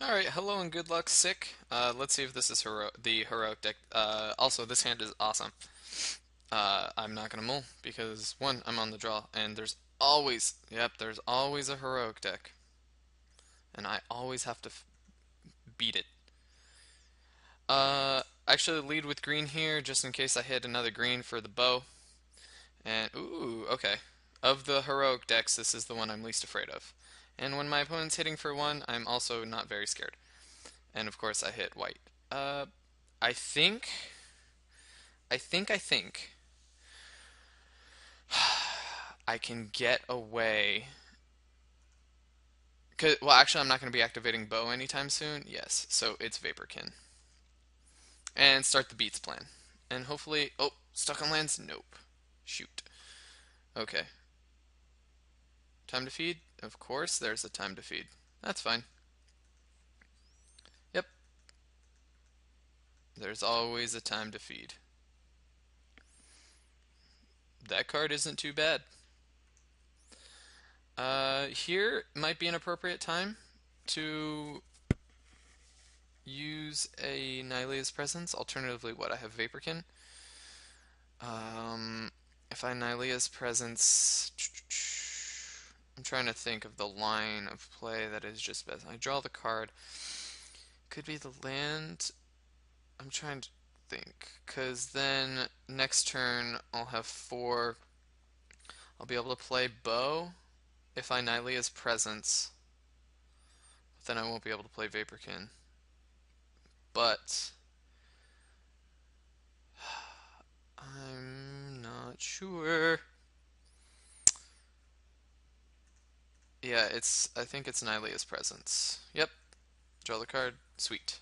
Alright, hello and good luck, Sick. Let's see if this is the heroic deck. Also, this hand is awesome. I'm not gonna mull because, one, I'm on the draw, and there's always a heroic deck, and I always have to beat it. Actually, lead with green here, just in case I hit another green for the bow. And, ooh, okay. Of the heroic decks, this is the one I'm least afraid of. And when my opponent's hitting for one, I'm also not very scared. And of course, I hit white. Uh, I think, I think I can get away. Well, actually, I'm not going to be activating bow anytime soon. Yes, so it's Vaporkin. And start the beats plan. And hopefully, oh, stuck on lands? Nope. Shoot. Okay. Time to feed? Of course, there's a time to feed. That's fine. Yep, there's always a time to feed. That card isn't too bad. Here might be an appropriate time to use a Nylea's Presence. Alternatively, what? I have Vaporkin. Um, if I Nylea's Presence, I'm trying to think of the line of play that is just best. I draw the card. Could be the land. I'm trying to think, because then next turn I'll have four. I'll be able to play Bow if I Nylea's Presence, but then I won't be able to play Vaporkin. But I'm not sure. Yeah, I think it's Nylea's Presence. Yep, draw the card. Sweet.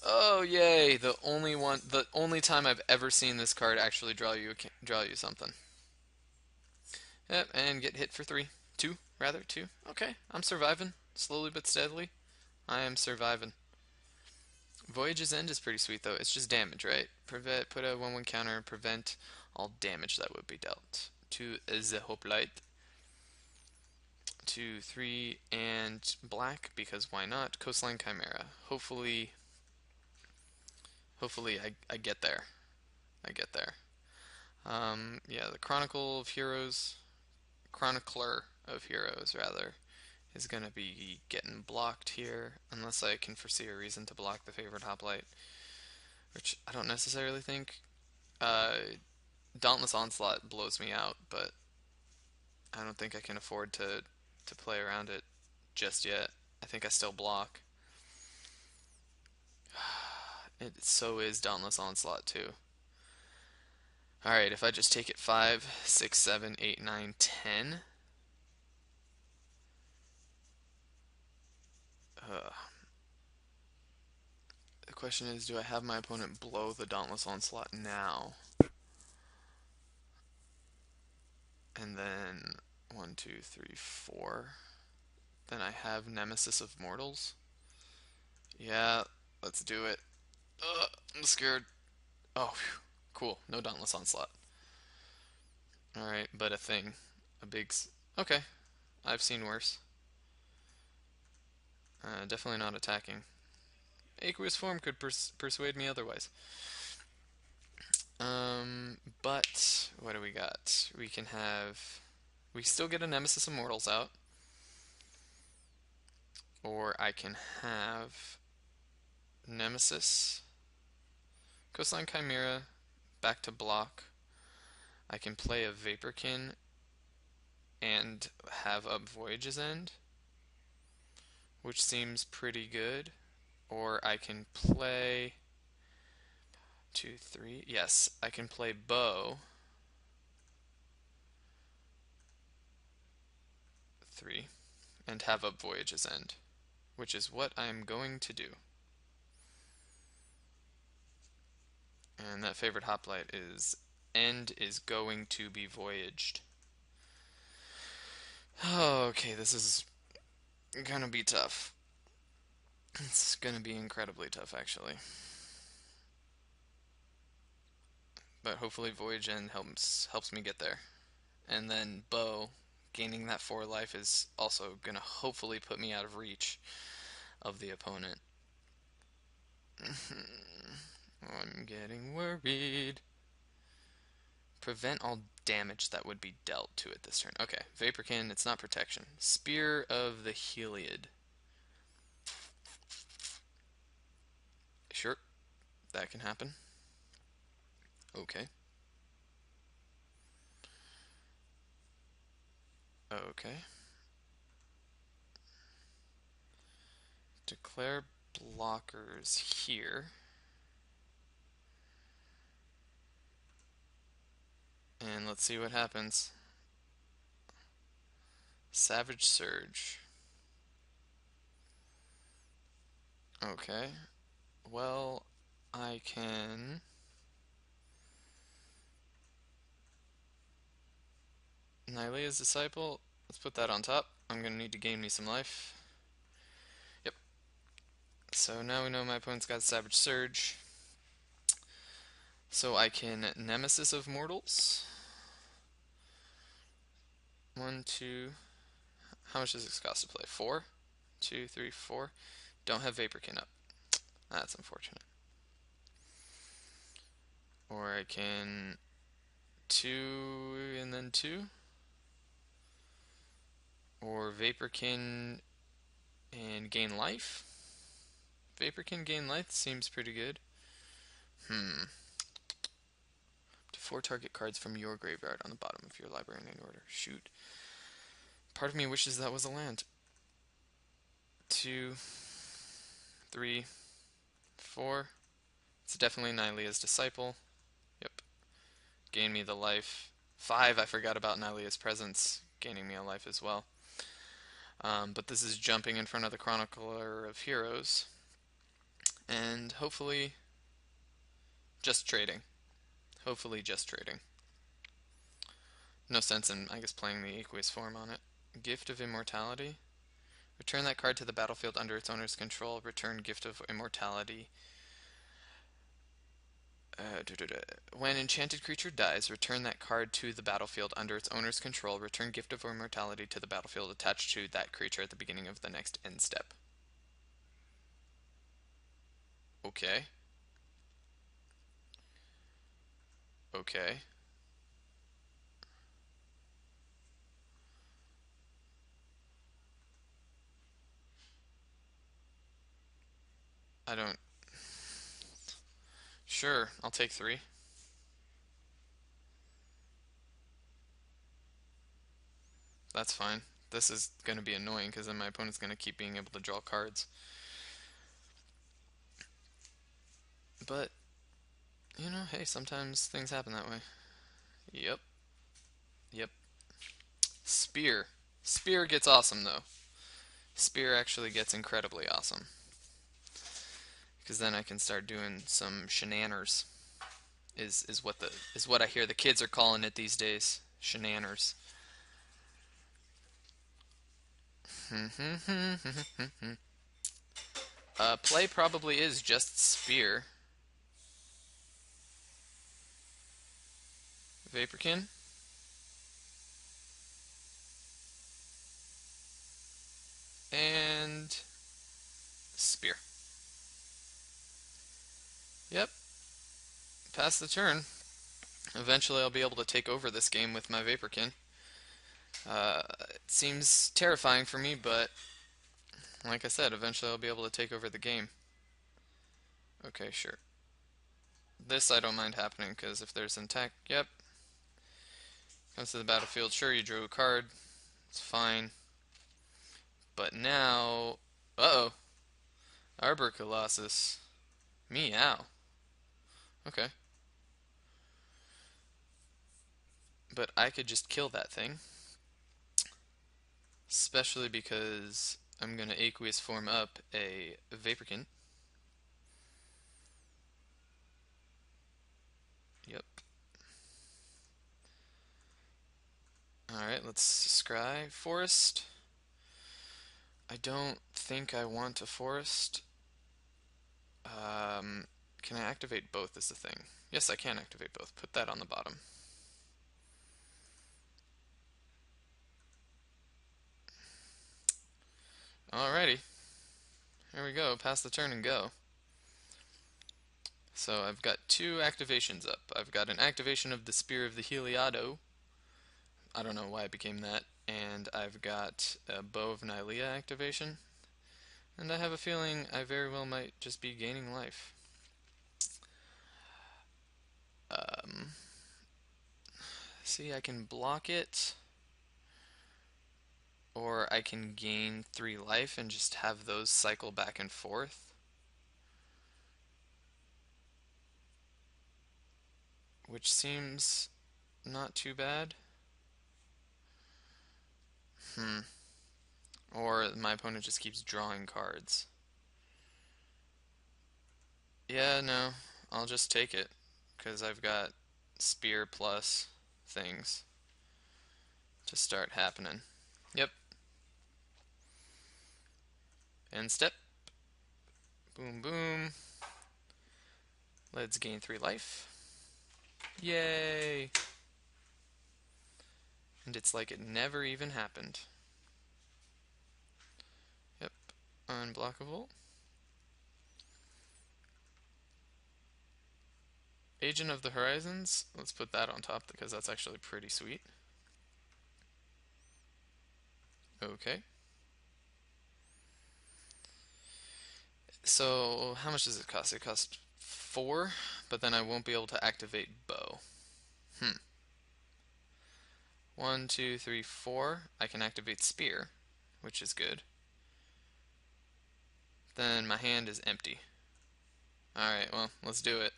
Oh yay! The only time I've ever seen this card actually draw you something. Yep, and get hit for three, two rather two. Okay, I'm surviving slowly but steadily. I am surviving. Voyage's End is pretty sweet though. It's just damage, right? Prevent, put a 1/1 counter, prevent all damage that would be dealt to the Hoplite. 2, 3, and black because why not? Coastline Chimera. Hopefully I get there. I get there. Yeah, the Chronicler of Heroes rather, is gonna be getting blocked here unless I can foresee a reason to block the favorite hoplite, which I don't necessarily think. Uh, Dauntless Onslaught blows me out, but I don't think I can afford to play around it just yet. I think I still block. So is Dauntless Onslaught too. Alright, if I just take it 5, 6, 7, 8, 9, 10. The question is, do I have my opponent blow the Dauntless Onslaught now? And then 1, 2, 3, 4. Then I have Nemesis of Mortals. Yeah, let's do it. I'm scared. Oh, phew. Cool. No Dauntless Onslaught. Alright, but a thing. A big. Okay, I've seen worse. Definitely not attacking. Aqueous Form could persuade me otherwise. But what do we got? We can have. We still get a Nemesis Immortals out. Or I can have Nemesis, Coastline Chimera, back to block. I can play a Vaporkin and have up Voyage's End, which seems pretty good. Or I can play 2, 3. Yes, I can play Bow 3 and have up Voyage's End, which is what I'm going to do. And that favorite hoplite is End is going to be voyaged. Okay, this is gonna be tough. It's gonna be incredibly tough, actually. But hopefully Voyage End helps me get there. And then Bow gaining that 4 life is also gonna hopefully put me out of reach of the opponent. I'm getting worried. Prevent all damage that would be dealt to it this turn. Okay, Vaporkin, it's not protection. Spear of the Heliod. Sure, that can happen. Okay. Okay. Declare blockers here. And let's see what happens. Savage Surge. Okay. Well, I can... Nylea's Disciple. Let's put that on top. I'm going to need to gain me some life. Yep. So now we know my opponent's got Savage Surge. So I can Nemesis of Mortals. 1, 2... How much does this cost to play? 4? 2, 3, 4. Don't have Vaporkin up. That's unfortunate. Or I can 2 and then 2. Or Vaporkin and gain life. Vaporkin gain life seems pretty good. To 4 target cards from your graveyard on the bottom of your library in any order. Shoot. Part of me wishes that was a land. 2, 3, 4. It's definitely Nylea's Disciple. Yep. Gain me the life. 5, I forgot about Nylea's Presence, gaining me a life as well. But this is jumping in front of the Chronicler of Heroes. And hopefully just trading. Hopefully just trading. No sense in, I guess, playing the Aqueous form on it. Gift of Immortality. Return that card to the battlefield under its owner's control. Return Gift of Immortality. When enchanted creature dies, return that card to the battlefield under its owner's control. Return Gift of Immortality to the battlefield attached to that creature at the beginning of the next end step. Okay. Okay. I don't... Sure, I'll take 3. That's fine. This is going to be annoying because then my opponent's going to keep being able to draw cards. But, you know, hey, sometimes things happen that way. Yep. Yep. Spear. Spear gets awesome, though. Spear actually gets incredibly awesome. Because then I can start doing some shenaners. Is what I hear the kids are calling it these days. Shenaners. Play probably is just Spear. Vaporkin. And Spear. Yep. Pass the turn. Eventually I'll be able to take over this game with my Vaporkin. It seems terrifying for me, but like I said, eventually I'll be able to take over the game. Okay, sure. This I don't mind happening, because if there's an attack, yep. Comes to the battlefield, sure, you drew a card. It's fine. But now... Uh-oh. Arbor Colossus. Meow. Okay. But I could just kill that thing. Especially because I'm going to Aqueous form up a Vaporkin. Yep. Alright, let's scry. Forest. I don't think I want a forest. Can I activate both is the thing. Yes, I can activate both. Put that on the bottom. Alrighty, here we go. Pass the turn and go. So I've got two activations up. I've got an activation of the Spear of the Heliado. I don't know why it became that. And I've got a Bow of Nylea activation. And I have a feeling I very well might just be gaining life. Um, See, I can block it, or I can gain 3 life and just have those cycle back and forth, which seems not too bad. Hmm. Or my opponent just keeps drawing cards. Yeah, no, I'll just take it, because I've got spear plus things to start happening. Yep. End step. Boom, boom. Let's gain 3 life. Yay! And it's like it never even happened. Yep. Unblockable. Agent of the Horizons. Let's put that on top because that's actually pretty sweet. Okay. So, how much does it cost? It costs 4, but then I won't be able to activate bow. Hmm. 1, 2, 3, 4. I can activate spear, which is good. Then my hand is empty. Alright, well, let's do it.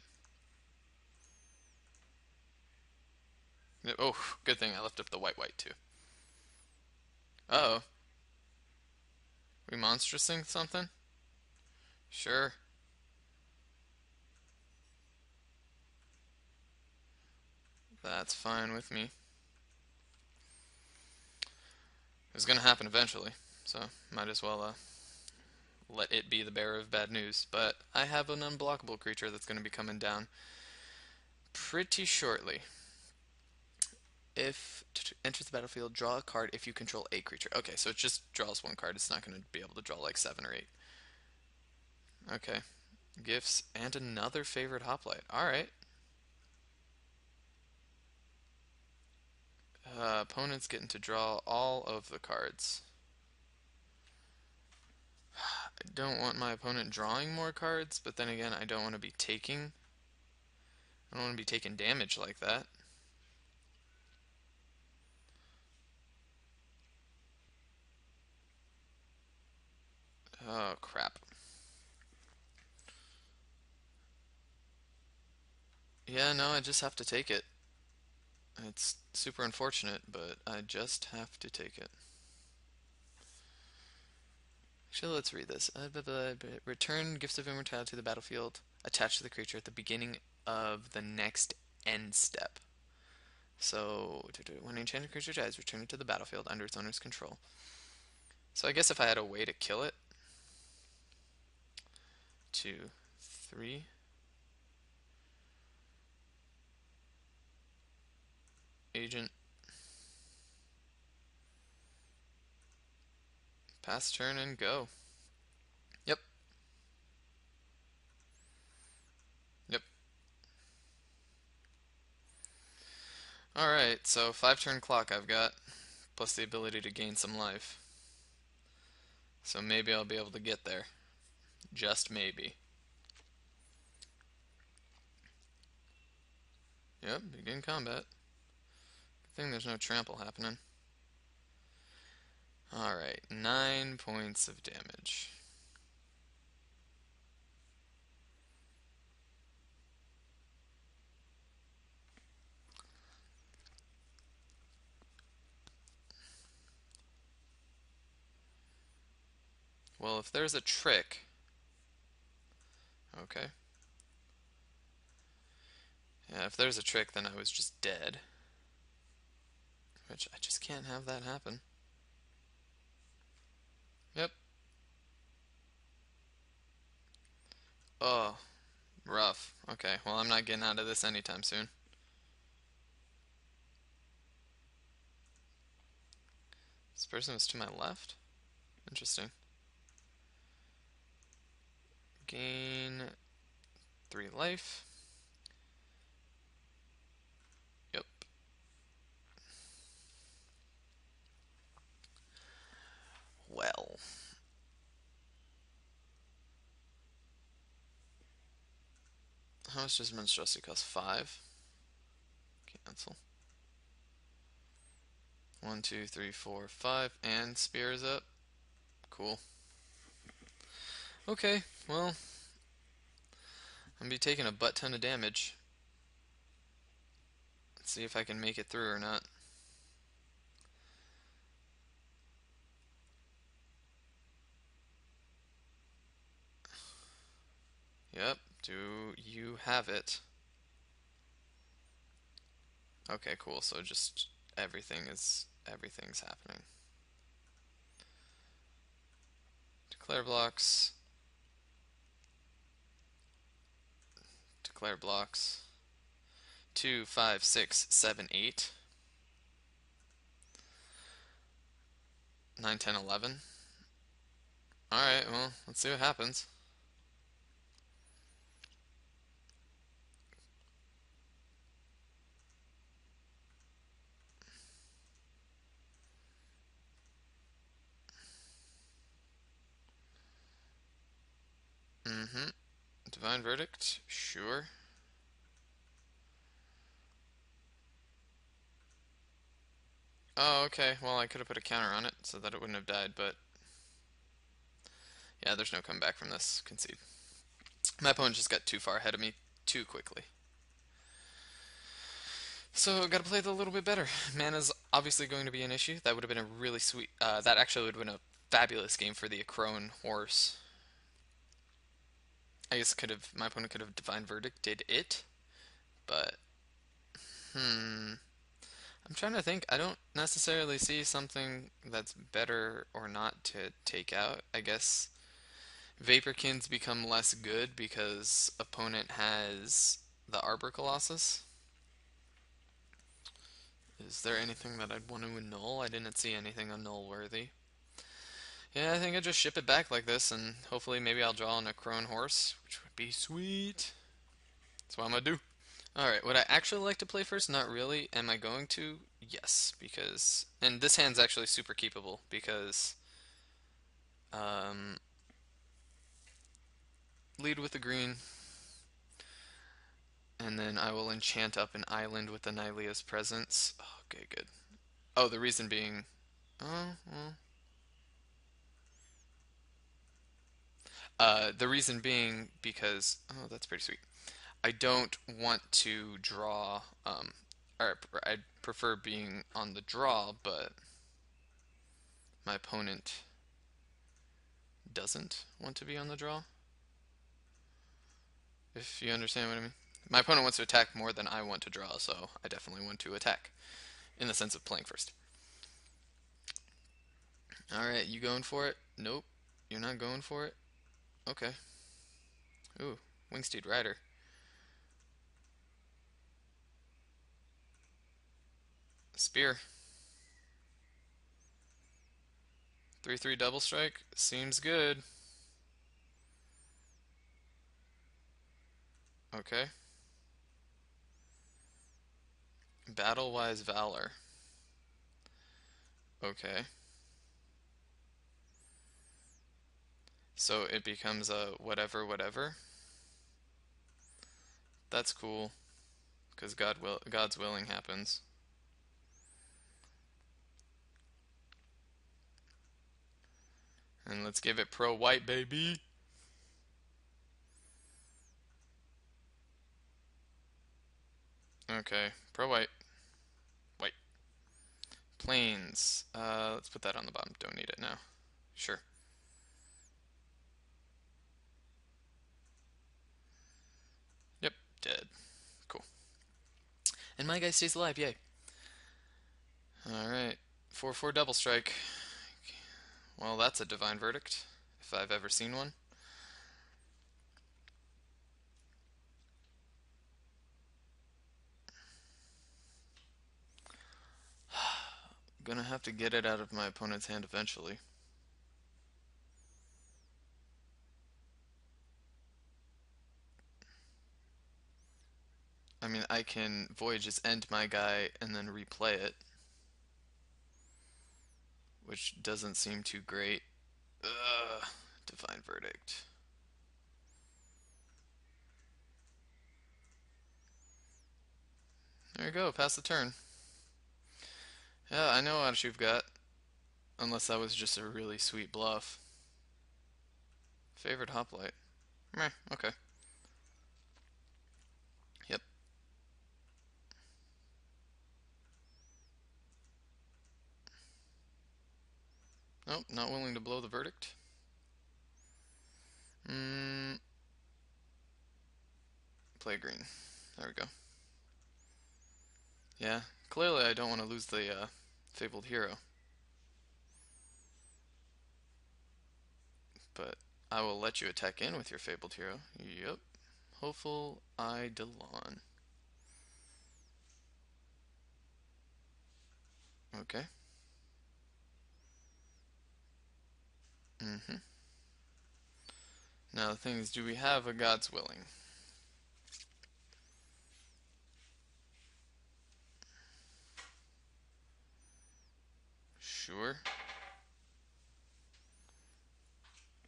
Oh, good thing I left up the white too. Uh-oh. We monstrosing something? Sure. That's fine with me. It was gonna happen eventually, so might as well let it be the bearer of bad news. But I have an unblockable creature that's gonna be coming down pretty shortly. If enters the battlefield, draw a card if you control a creature. Okay, so it just draws 1 card. It's not going to be able to draw like 7 or 8. Okay. Gifts and another favorite hoplite. Alright. Opponent's getting to draw all of the cards. I don't want my opponent drawing more cards, but then again, I don't want to be taking. I don't want to be taking damage like that. Oh, crap. Yeah, no, I just have to take it. It's super unfortunate, but I just have to take it. Actually, let's read this. Return Gifts of Immortality to the battlefield attached to the creature at the beginning of the next end step. So, when an enchanted creature dies, return it to the battlefield under its owner's control. So I guess if I had a way to kill it, 2, 3. Agent. Pass turn and go. Yep. Yep. Alright, so 5 turn clock I've got, plus the ability to gain some life. So maybe I'll be able to get there. Just maybe. Yep, begin combat. Good thing there's no trample happening. Alright, 9 points of damage. Well, if there's a trick... Okay. Yeah, if there's a trick, then I was just dead. Which I just can't have that happen. Yep. Oh, rough. Okay, well, I'm not getting out of this anytime soon. This person was to my left? Interesting. Gain 3 life. Yep. Well. How much does Monstrosity cost? 5. Cancel. 1, 2, 3, 4, 5. And Spear is up. Cool. Okay, well, I'm gonna be taking a butt ton of damage. Let's see if I can make it through or not. Yep, do you have it? Okay, cool. So just everything's happening. Declare blocks. Declare blocks. 2, 5, 6, 7, 8. 9, 10, 11. Alright, well, let's see what happens. Mm-hmm. Divine Verdict? Sure. Oh, okay. Well, I could have put a counter on it so that it wouldn't have died, but yeah, there's no comeback from this. Concede. My opponent just got too far ahead of me too quickly. So, gotta play it a little bit better. Mana's obviously going to be an issue. That would have been a really sweet. That actually would have been a fabulous game for the Acrone horse. I guess my opponent could have Divine Verdicted it, but I'm trying to think. I don't necessarily see something that's better or not to take out. I guess Vaporkins become less good because opponent has the Arbor Colossus. Is there anything that I'd want to annul? I didn't see anything annul worthy. Yeah, I think I just ship it back like this, and hopefully maybe I'll draw on a Crone horse, which would be sweet. That's what I'm gonna do. Alright, would I actually like to play first? Not really. Am I going to? Yes, because... And this hand's actually super keepable, because... Um, lead with the green, and then I will enchant up an island with the Nylea's Presence. Oh, okay, good. Oh, the reason being... Oh, well... the reason being because... Oh, that's pretty sweet. I don't want to draw... or I'd prefer being on the draw, but my opponent doesn't want to be on the draw, if you understand what I mean. My opponent wants to attack more than I want to draw, so I definitely want to attack, in the sense of playing first. Alright, you going for it? Nope. You're not going for it? Okay. Ooh, Wingsteed Rider. Spear. 3/3 double strike. Seems good. Okay. Battle-wise Valor. Okay. So it becomes a whatever, whatever. That's cool, because God's willing happens. And let's give it pro white, baby. Okay, pro white. White. Plains. Let's put that on the bottom. Don't need it now. Sure. Yep, dead. Cool. And my guy stays alive, yay. Alright. 4/4 double strike. Well, that's a divine verdict, if I've ever seen one. Gonna have to get it out of my opponent's hand eventually. I mean, I can Voyage's End my guy and then replay it, which doesn't seem too great. Ugh, Divine Verdict. There you go, pass the turn. Yeah, I know what you've got, unless that was just a really sweet bluff. Favorite hoplite. Meh, okay. Yep. Nope, not willing to blow the verdict. Mm, play green. There we go. Yeah, clearly I don't want to lose the Fabled Hero, but I will let you attack in with your Fabled Hero. Yep. Hopeful Eidolon. Okay. Mm-hmm. Now the thing is, do we have a God's Willing? Sure.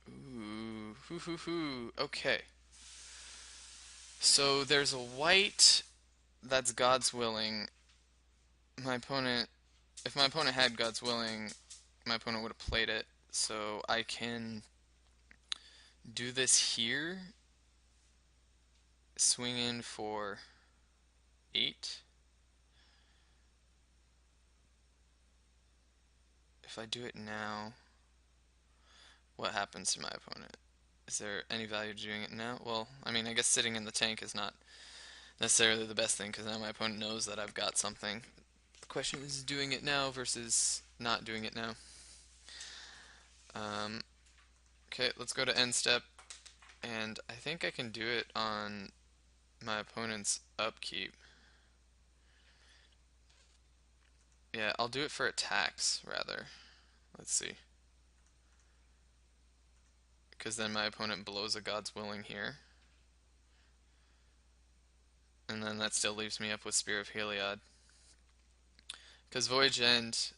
Ooh, hoo hoo hoo. Okay. So there's a white that's God's Willing. My opponent, if my opponent had God's Willing, my opponent would have played it. So I can do this here, swing in for 8. If I do it now, what happens to my opponent? Is there any value to doing it now? Well, I mean, I guess sitting in the tank is not necessarily the best thing because now my opponent knows that I've got something. The question is doing it now versus not doing it now. Um, okay, let's go to end step, and I think I can do it on my opponent's upkeep. Yeah, I'll do it for attacks rather. Let's see. Because then my opponent blows a God's Willing here. And then that still leaves me up with Spear of Heliod. Because Voyage End.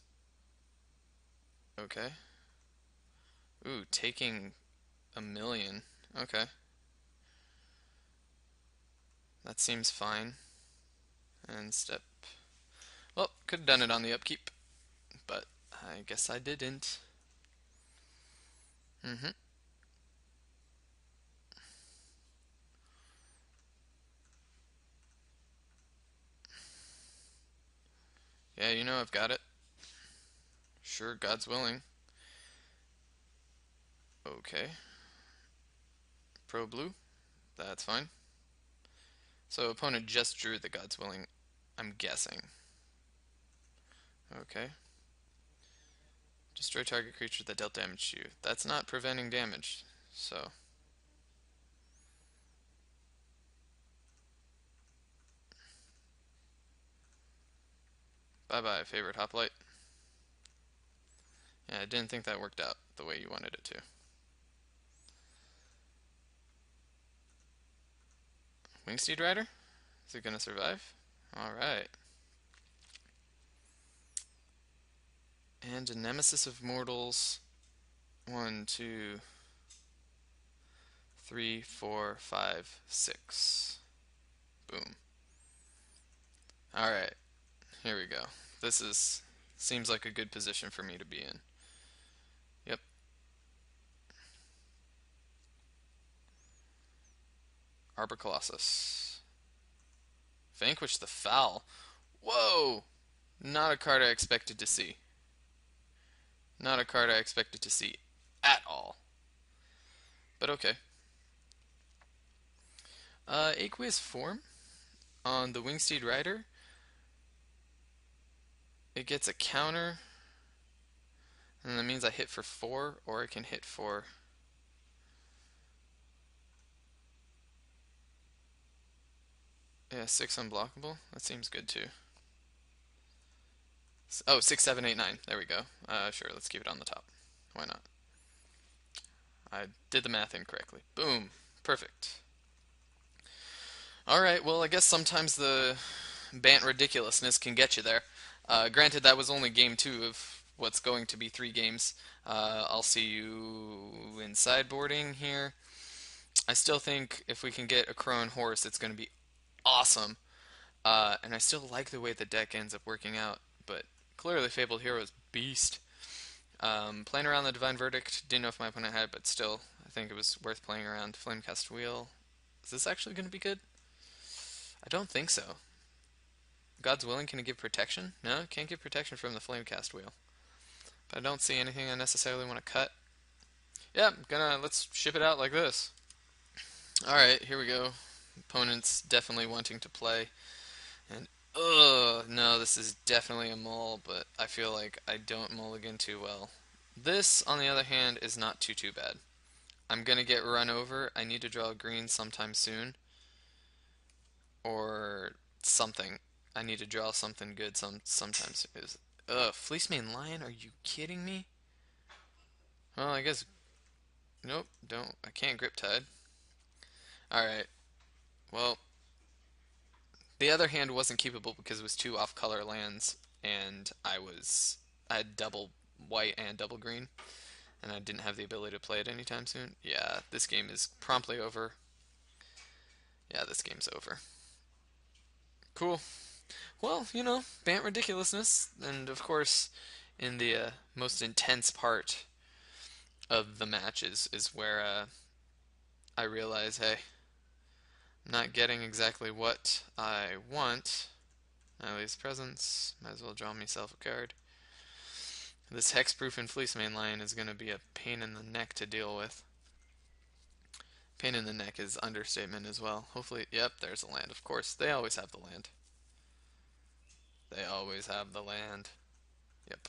Okay. Ooh, taking 1,000,000. Okay. That seems fine. And step. Well, could have done it on the upkeep. But I guess I didn't. Mm-hmm. Yeah, you know I've got it. Sure, God's willing. Okay. Pro blue. That's fine. So opponent just drew the God's willing, I'm guessing. Okay. Destroy target creature that dealt damage to you. That's not preventing damage, so. Bye bye, favorite hoplite. Yeah, I didn't think that worked out the way you wanted it to. Wingsteed Rider? Is it gonna survive? Alright. And a Nemesis of Mortals. 1, 2, 3, 4, 5, 6. Boom. Alright, here we go. This is seems like a good position for me to be in. Yep. Arbor Colossus. Vanquish the Foul. Whoa! Not a card I expected to see. Not a card I expected to see at all. But okay. Aqueous Form on the Wingsteed Rider. It gets a counter, and that means I hit for 4, or I can hit for. Yeah, 6 unblockable. That seems good too. Oh, 6, 7, 8, 9. There we go. Sure, let's keep it on the top. Why not? I did the math incorrectly. Boom. Perfect. Alright, well, I guess sometimes the Bant ridiculousness can get you there. Granted, that was only game two of what's going to be three games. I'll see you in sideboarding here. I still think if we can get a Crone Horse, it's going to be awesome. And I still like the way the deck ends up working out, but clearly Fabled Hero is beast. Playing around the Divine Verdict, didn't know if my opponent had it, but still, I think it was worth playing around. Flamecast Wheel. Is this actually going to be good? I don't think so. God's Willing, can it give protection? No, it can't give protection from the Flamecast Wheel. But I don't see anything I necessarily want to cut. Yeah, let's ship it out like this. Alright, here we go. Opponent's definitely wanting to play. And, no, this is definitely a mull, but I feel like I don't mulligan too well. This, on the other hand, is not too bad. I'm gonna get run over. I need to draw a green sometime soon. Or something. I need to draw something good sometime soon. Fleecemane Lion? Are you kidding me? Well, I guess... Nope, don't. I can't Grip Tide. Alright, well... The other hand wasn't keepable because it was two off-color lands, and I had double white and double green, and I didn't have the ability to play it anytime soon. Yeah, this game is promptly over. Yeah, this game's over. Cool. Well, Bant ridiculousness, and of course, in the most intense part of the match is where I realize, hey, I'm not getting exactly what I want. Nihilist Presence, might as well draw myself a card. This Hexproof and Fleecemane Lion is going to be a pain in the neck to deal with. Pain in the neck is understatement as well. Hopefully, yep, there's a land. Of course, they always have the land. They always have the land. Yep.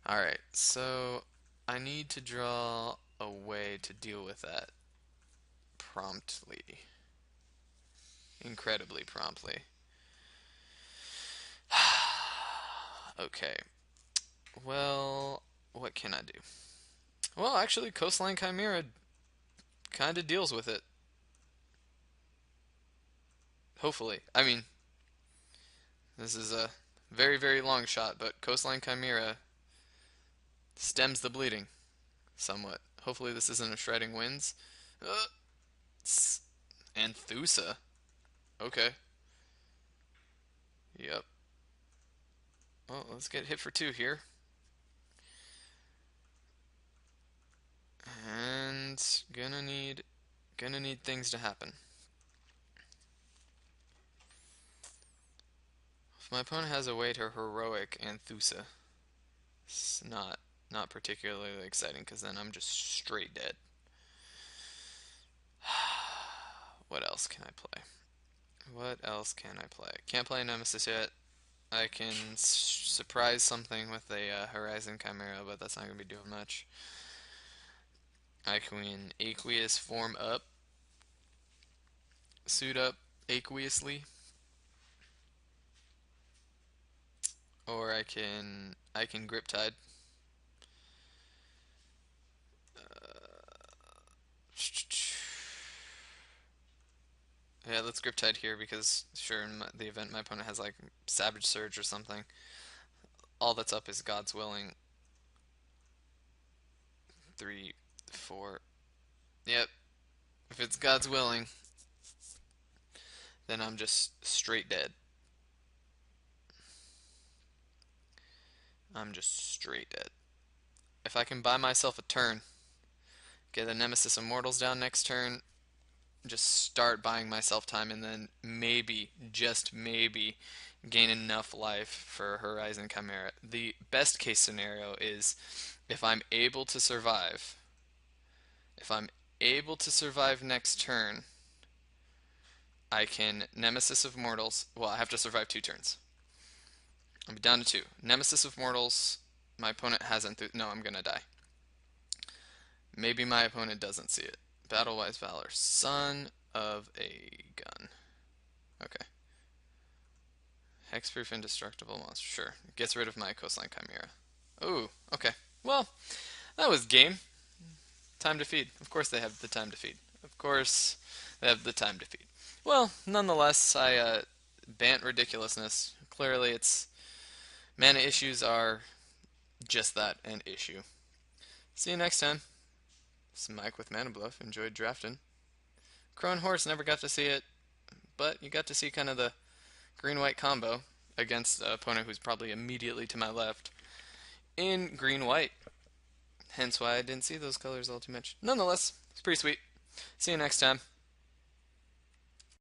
Alright, so I need to draw a way to deal with that promptly. Incredibly promptly. Okay. Well, what can I do? Well, actually, Coastline Chimera kind of deals with it. Hopefully. I mean, this is a very long shot, but Coastline Chimera stems the bleeding somewhat. Hopefully this isn't a Shredding Winds. Uh, Anthusa. Okay. Yep. Well, let's get hit for two here. And gonna need things to happen. If my opponent has a way to heroic Anthusa, it's not particularly exciting because then I'm just straight dead. What else can I play? What else can I play? Can't play Nemesis yet. I can surprise something with a Horizon Chimera, but that's not going to be doing much. I can Aqueous form up, suit up aqueously, or I can Grip Tide. Yeah, let's Grip Tide here because sure, in the event my opponent has like Savage Surge or something, all that's up is God's Willing. 3, 4. Yep. If it's God's Willing, then I'm just straight dead. I'm just straight dead. If I can buy myself a turn, get a Nemesis Immortals down next turn, just start buying myself time, and then maybe, just maybe, gain enough life for Horizon Chimera. The best case scenario is if I'm able to survive. If I'm able to survive next turn, I can Nemesis of Mortals. Well, I have to survive 2 turns. I'm down to 2. Nemesis of Mortals. My opponent hasn't. No, I'm gonna die. Maybe my opponent doesn't see it. Battle-wise Valor. Son of a gun. Okay. Hexproof Indestructible Monster. Sure. Gets rid of my Coastline Chimera. Ooh, okay. Well, that was game. Time to feed. Of course they have the time to feed. Of course they have the time to feed. Well, nonetheless, I bant ridiculousness. Clearly, it's mana issues are just that, an issue. See you next time. This is Mike with Mana Bluff. Enjoyed drafting. Crone Horse, never got to see it, but you got to see kind of the green-white combo against an opponent who's probably immediately to my left in green-white. Hence why I didn't see those colors all too much. Nonetheless, it's pretty sweet. See you next time.